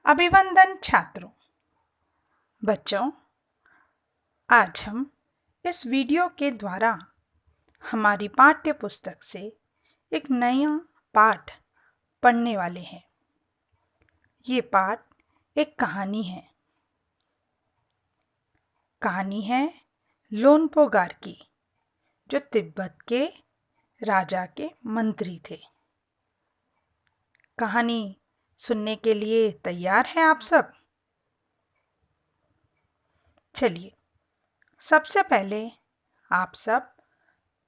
अभिवंदन छात्रों। बच्चों, आज हम इस वीडियो के द्वारा हमारी पाठ्य पुस्तक से एक नया पाठ पढ़ने वाले हैं। ये पाठ एक कहानी है। कहानी है लोनपोगार की, जो तिब्बत के राजा के मंत्री थे। कहानी सुनने के लिए तैयार हैं आप सब? चलिए, सबसे पहले आप सब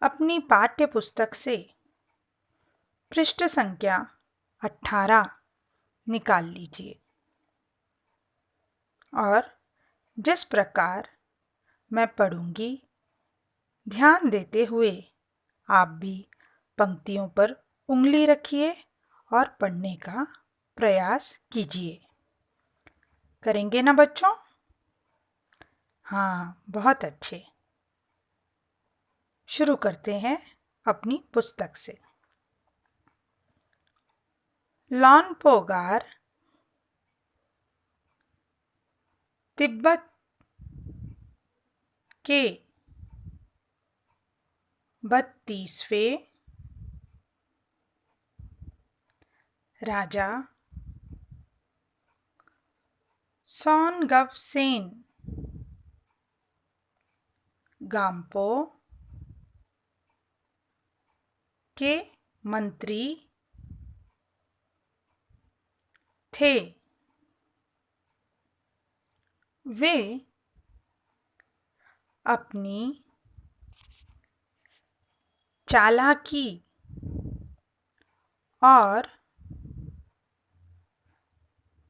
अपनी पाठ्य पुस्तक से पृष्ठ संख्या 18 निकाल लीजिए और जिस प्रकार मैं पढ़ूंगी, ध्यान देते हुए आप भी पंक्तियों पर उंगली रखिए और पढ़ने का प्रयास कीजिए। करेंगे ना बच्चों? हाँ, बहुत अच्छे। शुरू करते हैं अपनी पुस्तक से। लोनपोगार तिब्बत के 32वें राजा सोनगवसेन गाम्पो के मंत्री थे। वे अपनी चालाकी और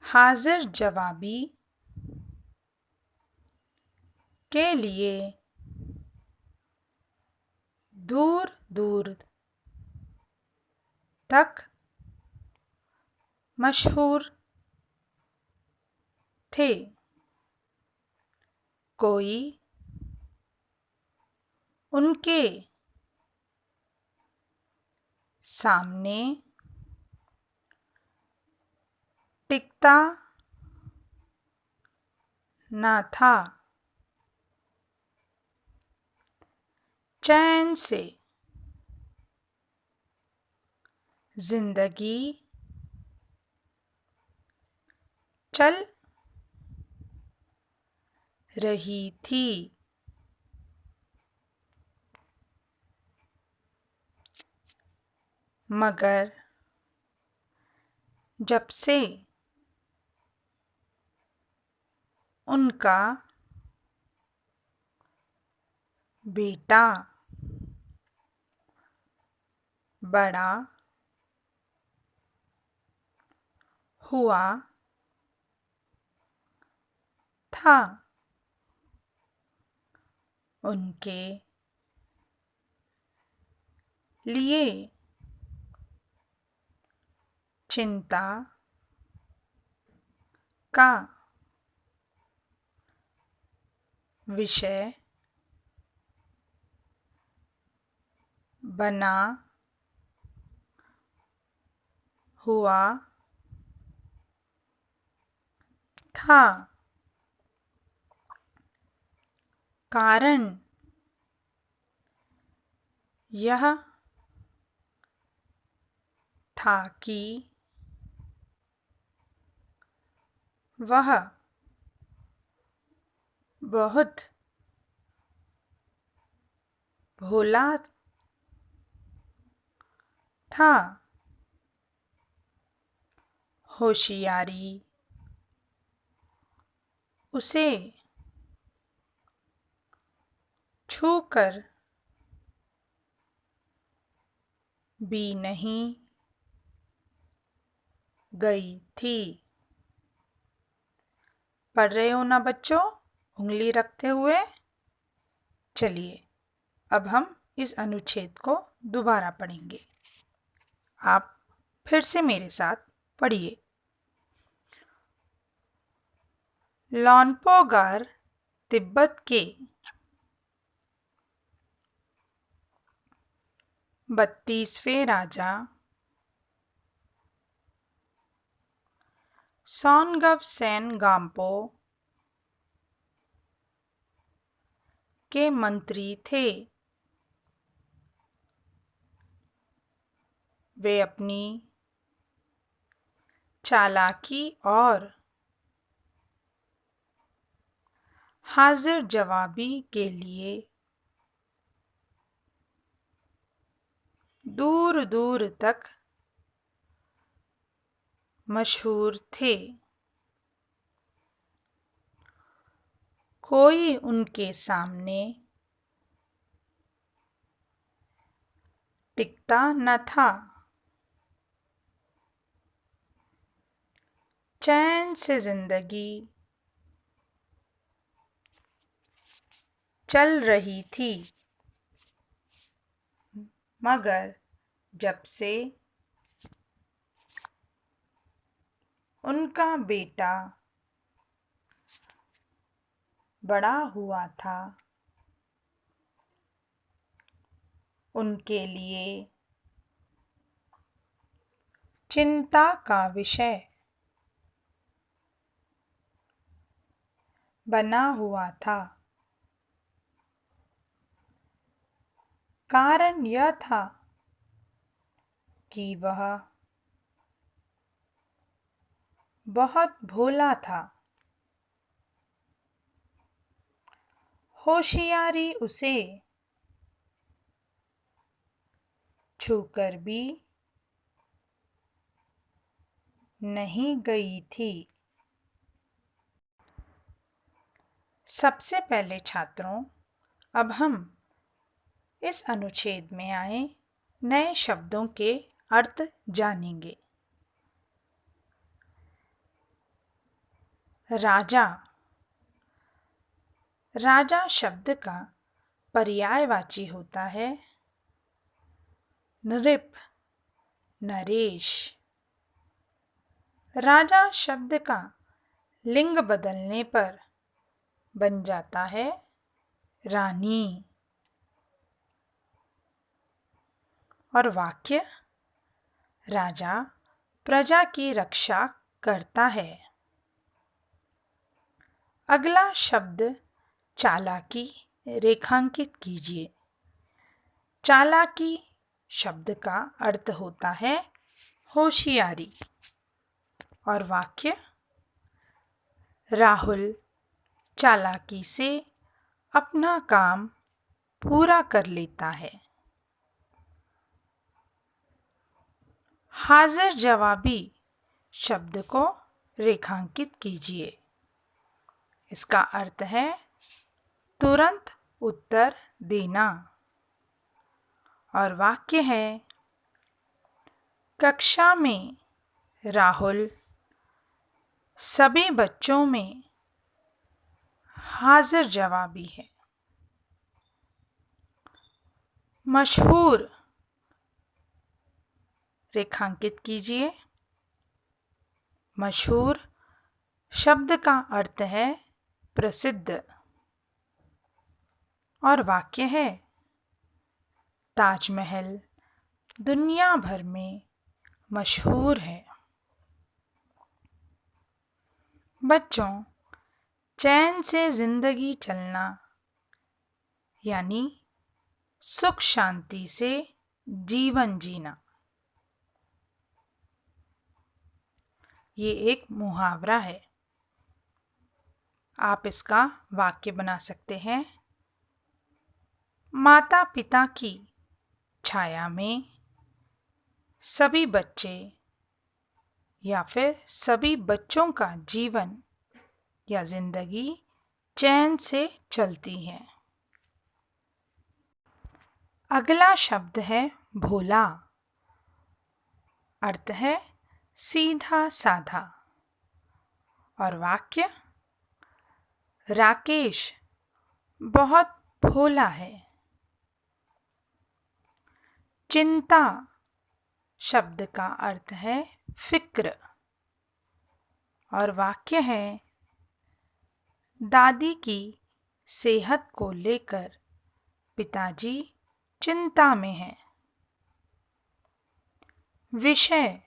हाजिर जवाबी के लिए दूर दूर तक मशहूर थे। कोई उनके सामने टिकता न था। चैन से जिंदगी चल रही थी। मगर जब से उनका बेटा बड़ा हुआ था, उनके लिए चिंता का विषय बना हुआ था। कारण यह था कि वह बहुत भोला था। होशियारी उसे छूकर भी नहीं गई थी। पढ़ रहे हो ना बच्चों, उंगली रखते हुए? चलिए, अब हम इस अनुच्छेद को दोबारा पढ़ेंगे। आप फिर से मेरे साथ पढ़िए। लोनपोगार तिब्बत के 32वें राजा सोनगवसेन गाम्पो के मंत्री थे। वे अपनी चालाकी और हाजिर जवाबी के लिए दूर दूर तक मशहूर थे। कोई उनके सामने टिकता न था। चैन से जिंदगी चल रही थी, मगर जब से उनका बेटा बड़ा हुआ था, उनके लिए चिंता का विषय बना हुआ था। कारण यह था कि वह बहुत भोला था। होशियारी उसे छूकर भी नहीं गई थी। सबसे पहले छात्रों, अब हम इस अनुच्छेद में आए नए शब्दों के अर्थ जानेंगे। राजा। राजा शब्द का पर्यायवाची होता है नृप, नरेश। राजा शब्द का लिंग बदलने पर बन जाता है रानी। और वाक्य, राजा प्रजा की रक्षा करता है। अगला शब्द चालाकी रेखांकित कीजिए। चालाकी शब्द का अर्थ होता है होशियारी। और वाक्य, राहुल चालाकी से अपना काम पूरा कर लेता है। हाजिर जवाबी शब्द को रेखांकित कीजिए। इसका अर्थ है तुरंत उत्तर देना। और वाक्य है, कक्षा में राहुल सभी बच्चों में हाजिर जवाबी है। मशहूर रेखांकित कीजिए। मशहूर शब्द का अर्थ है प्रसिद्ध। और वाक्य है, ताजमहल दुनिया भर में मशहूर है। बच्चों, चैन से जिंदगी चलना यानी सुख शांति से जीवन जीना, ये एक मुहावरा है। आप इसका वाक्य बना सकते हैं। माता पिता की छाया में सभी बच्चे या फिर सभी बच्चों का जीवन या जिंदगी चैन से चलती है। अगला शब्द है भोला। अर्थ है सीधा साधा। और वाक्य, राकेश बहुत भोला है। चिंता शब्द का अर्थ है फिक्र। और वाक्य है, दादी की सेहत को लेकर पिताजी चिंता में हैं। विषय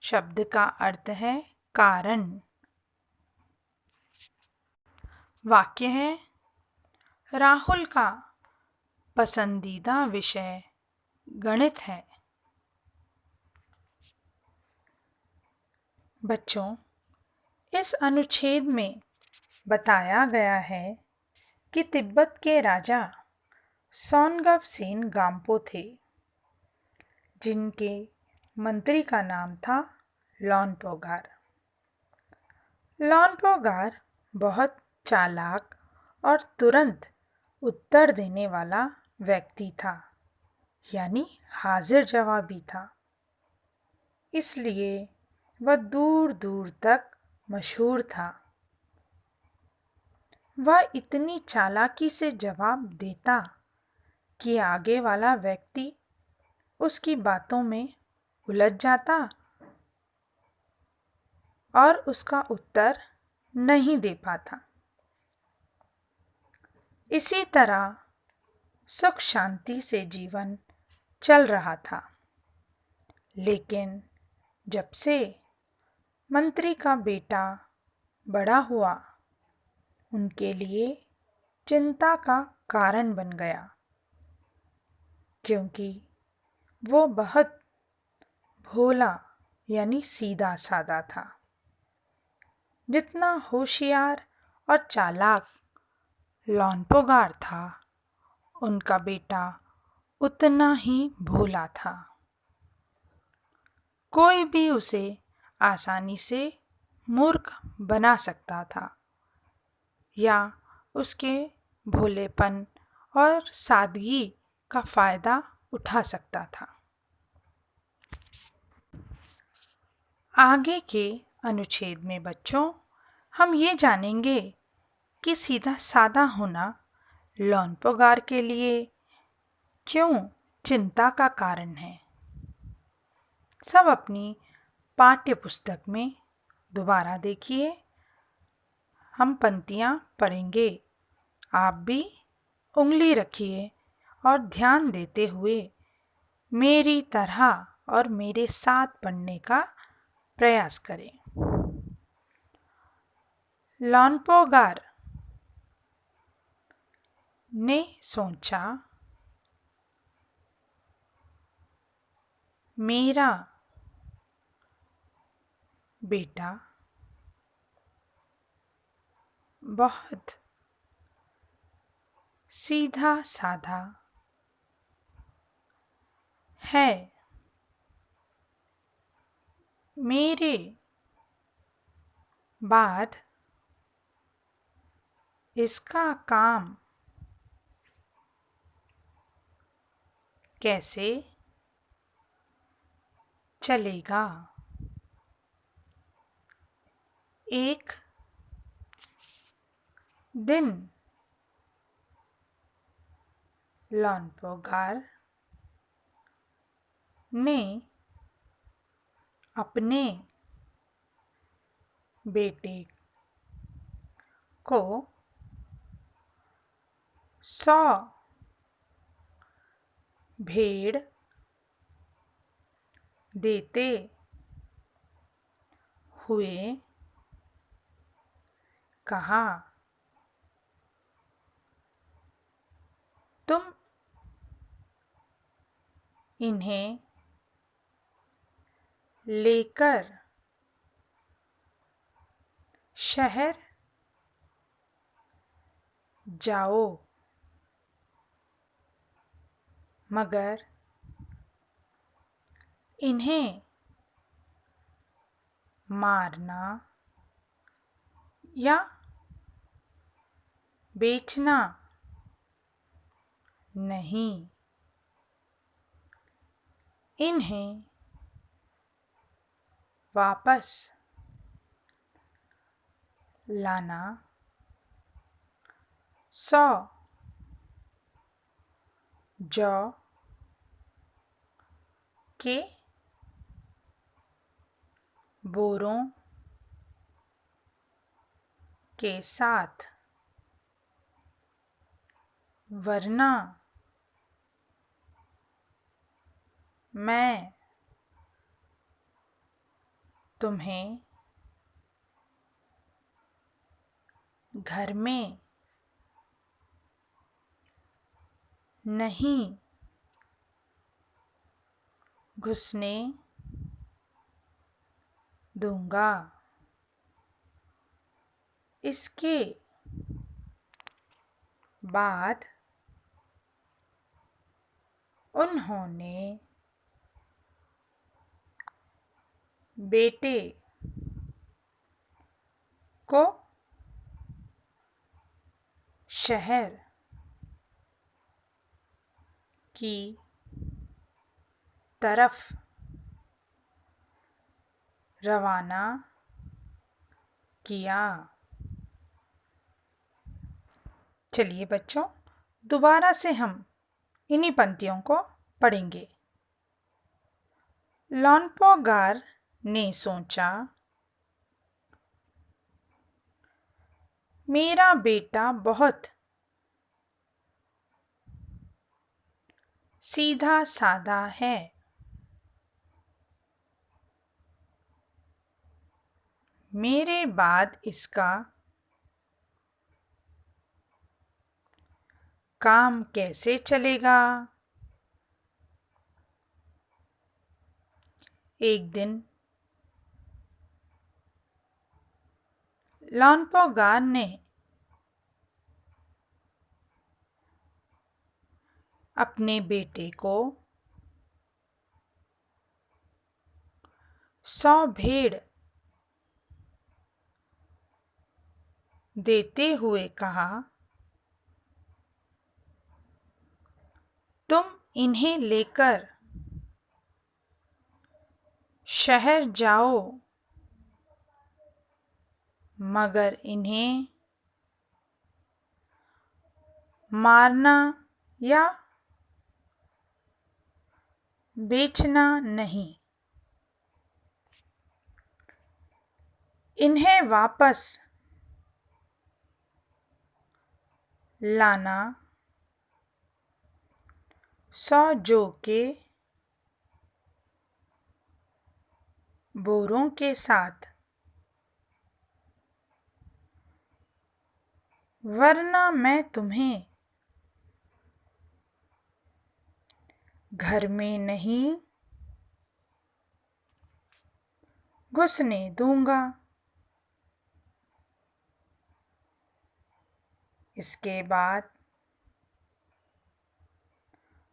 शब्द का अर्थ है कारण। वाक्य है, राहुल का पसंदीदा विषय गणित है। बच्चों, इस अनुच्छेद में बताया गया है कि तिब्बत के राजा सोनगव सेन गाम्पो थे, जिनके मंत्री का नाम था लॉनपोगार। लॉनपोगार बहुत चालाक और तुरंत उत्तर देने वाला व्यक्ति था, यानी हाजिर जवाबी था। इसलिए वह दूर दूर तक मशहूर था। वह इतनी चालाकी से जवाब देता कि आगे वाला व्यक्ति उसकी बातों में उलझ जाता और उसका उत्तर नहीं दे पाता। इसी तरह सुख शांति से जीवन चल रहा था। लेकिन जब से मंत्री का बेटा बड़ा हुआ, उनके लिए चिंता का कारण बन गया, क्योंकि वो बहुत भोला यानी सीधा साधा था। जितना होशियार और चालाक लॉनपोगार था, उनका बेटा उतना ही भोला था। कोई भी उसे आसानी से मूर्ख बना सकता था या उसके भोलेपन और सादगी का फायदा उठा सकता था। आगे के अनुच्छेद में बच्चों, हम ये जानेंगे कि सीधा साधा होना लॉनपोगार के लिए क्यों चिंता का कारण है। सब अपनी पाठ्य पुस्तक में दोबारा देखिए, हम पंक्तियाँ पढ़ेंगे। आप भी उंगली रखिए और ध्यान देते हुए मेरी तरह और मेरे साथ पढ़ने का प्रयास करें। लॉनपोगार ने सोचा, मेरा बेटा बहुत सीधा साधा है। मेरे बाद इसका काम कैसे चलेगा। एक दिन लॉनपोगार ने अपने बेटे को 100 भेड़ देते हुए कहा, तुम इन्हें लेकर शहर जाओ, मगर इन्हें मारना या बेचना नहीं। इन्हें वापस लाना 100 जौ के बोरों के साथ, वरना मैं तुम्हें घर में नहीं घुसने दूंगा। इसके बाद उन्होंने बेटे को शहर की तरफ रवाना किया। चलिए बच्चों, दोबारा से हम इन्हीं पंक्तियों को पढ़ेंगे। लॉन्पोगार ने सोचा, मेरा बेटा बहुत सीधा साधा है। मेरे बाद इसका काम कैसे चलेगा? एक दिन लॉन्पोगार ने अपने बेटे को 100 भेड़ देते हुए कहा, तुम इन्हें लेकर शहर जाओ, मगर इन्हें मारना या बेचना नहीं। इन्हें वापस लाना 100 जौ के बोरों के साथ, वरना मैं तुम्हें घर में नहीं घुसने दूंगा। इसके बाद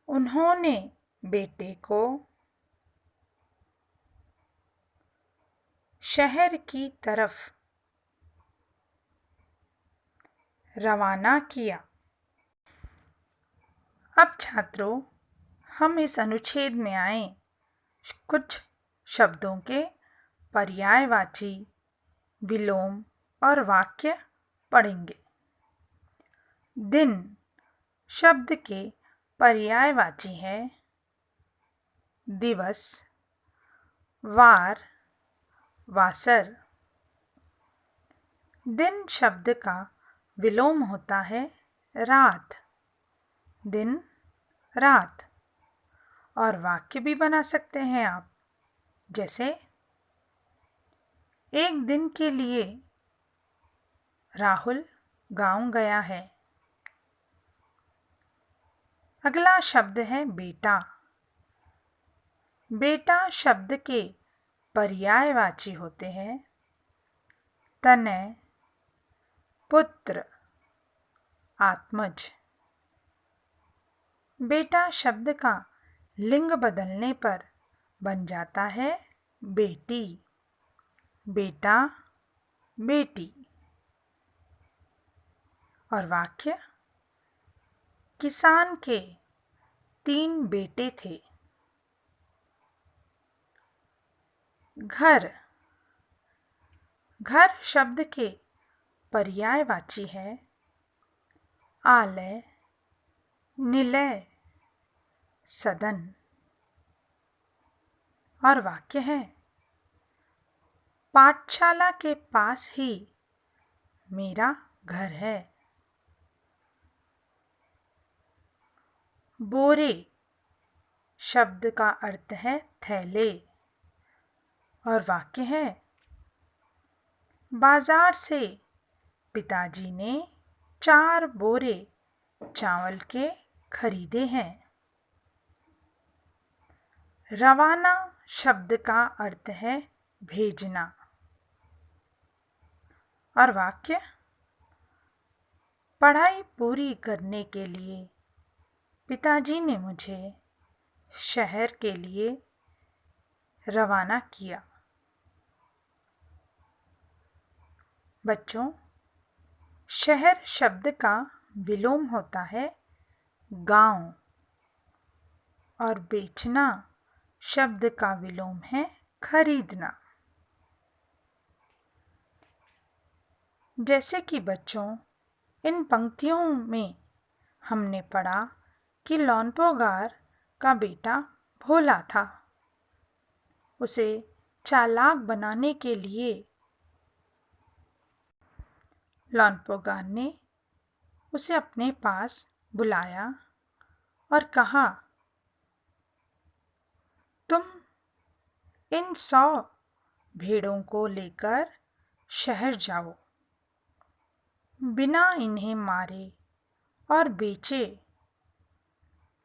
उन्होंने बेटे को शहर की तरफ रवाना किया। अब छात्रों, हम इस अनुच्छेद में आए कुछ शब्दों के पर्यायवाची विलोम और वाक्य पढ़ेंगे। दिन शब्द के पर्यायवाची है दिवस, वार, वासर। दिन शब्द का विलोम होता है रात, दिन, रात। और वाक्य भी बना सकते हैं आप, जैसे एक दिन के लिए राहुल गांव गया है। अगला शब्द है बेटा। बेटा शब्द के पर्यायवाची होते हैं तनय, पुत्र, आत्मज। बेटा शब्द का लिंग बदलने पर बन जाता है बेटी, बेटा, बेटी। और वाक्य, किसान के 3 बेटे थे। घर, घर शब्द के पर्यायवाची है आलय, निलय, सदन। और वाक्य है, पाठशाला के पास ही मेरा घर है। बोरे शब्द का अर्थ है थैले, और वाक्य है, बाजार से पिताजी ने 4 बोरे चावल के खरीदे हैं। रवाना शब्द का अर्थ है भेजना। और वाक्य, पढ़ाई पूरी करने के लिए पिताजी ने मुझे शहर के लिए रवाना किया। बच्चों, शहर शब्द का विलोम होता है गांव और बेचना शब्द का विलोम है खरीदना। जैसे कि बच्चों, इन पंक्तियों में हमने पढ़ा कि लोनपोगार का बेटा भोला था। उसे चालाक बनाने के लिए लोनपोगार ने उसे अपने पास बुलाया और कहा, तुम इन 100 भेड़ों को लेकर शहर जाओ। बिना इन्हें मारे और बेचे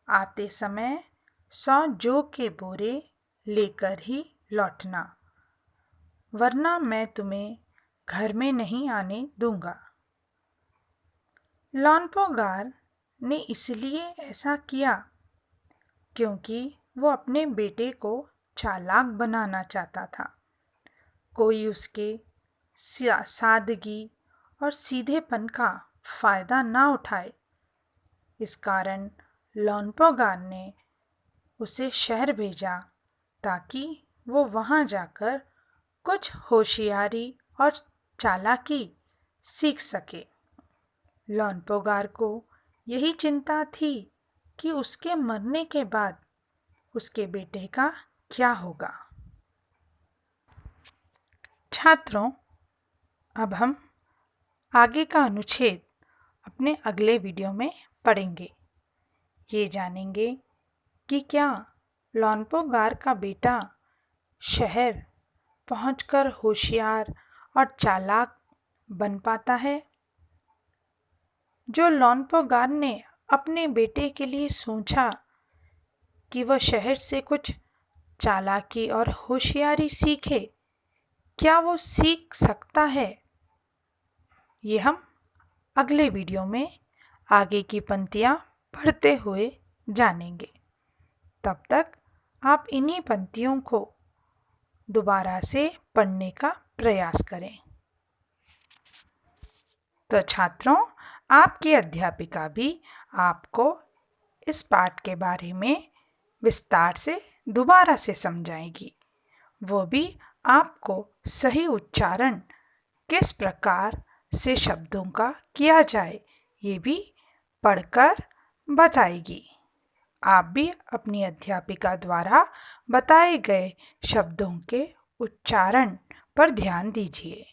आते समय 100 जौ के बोरे लेकर ही लौटना, वरना मैं तुम्हें घर में नहीं आने दूंगा। लोनपोगार ने इसलिए ऐसा किया क्योंकि वो अपने बेटे को चालाक बनाना चाहता था। कोई उसके सादगी और सीधेपन का फायदा ना उठाए। इस कारण लोनपोगार ने उसे शहर भेजा ताकि वो वहां जाकर कुछ होशियारी और चालाकी सीख सके। लोनपोगार को यही चिंता थी कि उसके मरने के बाद उसके बेटे का क्या होगा। छात्रों, अब हम आगे का अनुच्छेद अपने अगले वीडियो में पढ़ेंगे। ये जानेंगे कि क्या लोनपोगार का बेटा शहर पहुंचकर होशियार और चालाक बन पाता है। जो लोनपोगार ने अपने बेटे के लिए सोचा कि वह शहर से कुछ चालाकी और होशियारी सीखे, क्या वो सीख सकता है? ये हम अगले वीडियो में आगे की पंक्तियां पढ़ते हुए जानेंगे। तब तक आप इन्हीं पंक्तियों को दोबारा से पढ़ने का प्रयास करें। तो छात्रों, आपकी अध्यापिका भी आपको इस पाठ के बारे में विस्तार से दोबारा से समझाएगी। वो भी आपको सही उच्चारण किस प्रकार से शब्दों का किया जाए, ये भी पढ़कर बताएगी। आप भी अपनी अध्यापिका द्वारा बताए गए शब्दों के उच्चारण पर ध्यान दीजिए।